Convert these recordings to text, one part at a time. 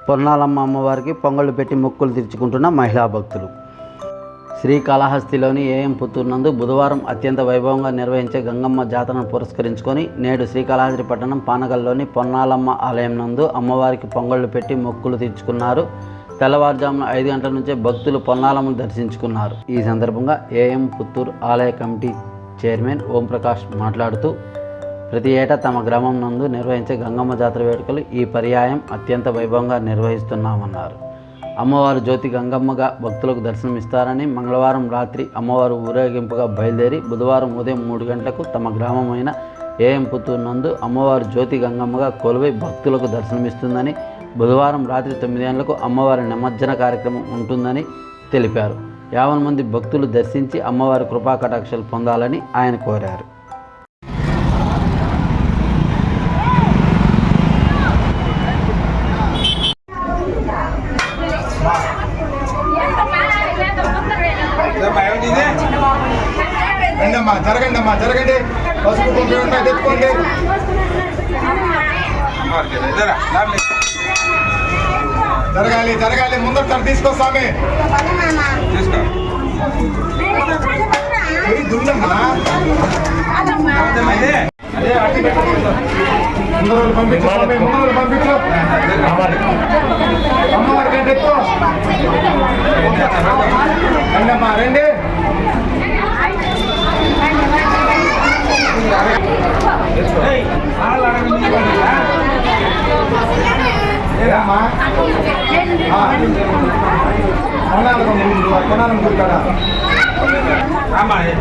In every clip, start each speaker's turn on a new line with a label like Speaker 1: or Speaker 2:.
Speaker 1: పొన్నాలమ్మ అమ్మవారికి పొంగళ్ళు పెట్టి మొక్కులు తీర్చుకుంటున్న మహిళా భక్తులు. శ్రీకాళహస్తిలోని ఏఎం పుత్తూరు నందు బుధవారం అత్యంత వైభవంగా నిర్వహించే గంగమ్మ జాతరను పురస్కరించుకొని నేడు శ్రీకాళహస్తి పట్టణం పానగల్లోని పొన్నాలమ్మ ఆలయం నందు అమ్మవారికి పొంగళ్ళు పెట్టి మొక్కులు తీర్చుకున్నారు. తెల్లవారుజామున 5 గంటల నుంచే భక్తులు పొన్నాలమ్మను దర్శించుకున్నారు. ఈ సందర్భంగా ఏఎం పుత్తూరు ఆలయ కమిటీ చైర్మన్ ఓంప్రకాష్ మాట్లాడుతూ, ప్రతి ఏటా తమ గ్రామం నందు నిర్వహించే గంగమ్మ జాతర వేడుకలు ఈ పర్యాయం అత్యంత వైభవంగా నిర్వహిస్తున్నామన్నారు. అమ్మవారు జ్యోతి గంగమ్మగా భక్తులకు దర్శనమిస్తారని, మంగళవారం రాత్రి అమ్మవారు ఊరేగింపుగా బయలుదేరి బుధవారం ఉదయం 3 గంటలకు తమ గ్రామమైన ఏఎం పుత్తూరు నందు అమ్మవారు జ్యోతి గంగమ్మగా కొలువై భక్తులకు దర్శనమిస్తుందని, బుధవారం రాత్రి 9 గంటలకు అమ్మవారి నిమజ్జన కార్యక్రమం ఉంటుందని తెలిపారు. 50 మంది భక్తులు దర్శించి అమ్మవారి కృపా కటాక్షాలు పొందాలని ఆయన కోరారు.
Speaker 2: జరగండి పసుపు తెచ్చుకోండి. జరగాలి ముందర తీసుకోసామి పంపించు అమ్మవారికి రండమ్మా రండి.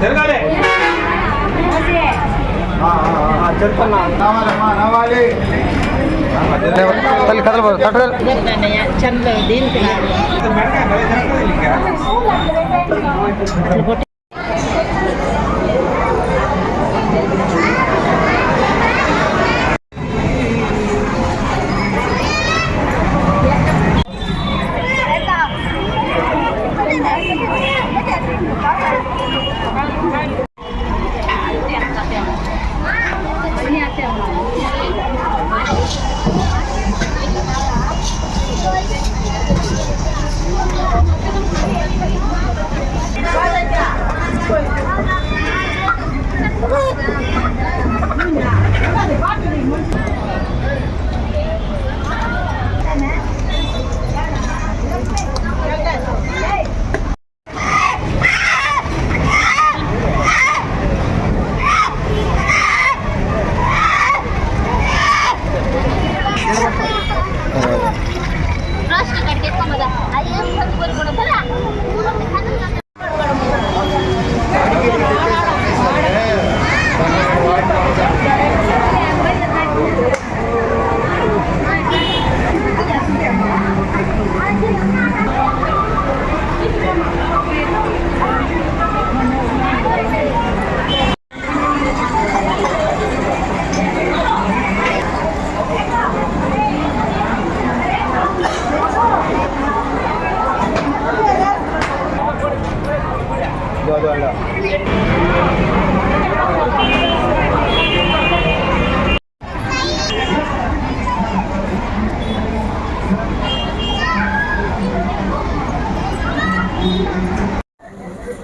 Speaker 2: జరగాలి రావాలి తల్లి కథలు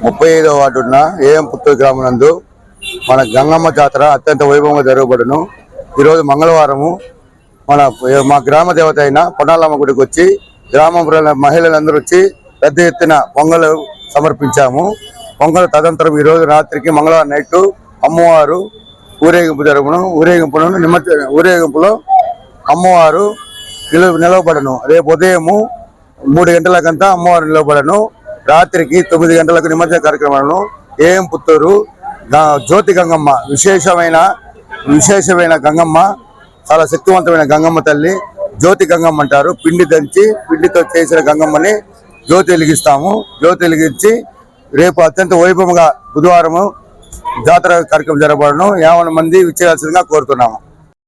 Speaker 3: ముప్పై 35వ వార్డు ఉన్న ఏఎం పుత్తూరు గ్రామం నందు మన గంగమ్మ జాతర అత్యంత వైభవంగా జరగబడును. ఈరోజు మంగళవారము మా గ్రామ దేవత అయిన పొన్నాలమ్మ గుడికి వచ్చి గ్రామంలో మహిళలందరూ వచ్చి పెద్ద ఎత్తున పొంగలు సమర్పించాము. పొంగలు తదనంతరం ఈరోజు రాత్రికి మంగళవారం నైట్ అమ్మవారు ఊరేగింపు జరుగును. ఊరేగింపులో అమ్మవారు నిలవబడను. రేపు ఉదయము 3 గంటలకంతా అమ్మవారు నిలవబడను. రాత్రికి 9 గంటలకు నిమజ్జన కార్యక్రమాలను ఏఎం పుత్తూరు జ్యోతి గంగమ్మ విశేషమైన గంగమ్మ, చాలా శక్తివంతమైన గంగమ్మ తల్లి. జ్యోతి గంగమ్మ అంటారు. పిండితో చేసిన గంగమ్మని జ్యోతి వెలిగిస్తాము. జ్యోతి వెలిగించి రేపు అత్యంత వైభవంగా బుధవారము జాతర కార్యక్రమం జరగబడను. 50 మంది విచ్చేయాల్సిందిగా కోరుతున్నాము.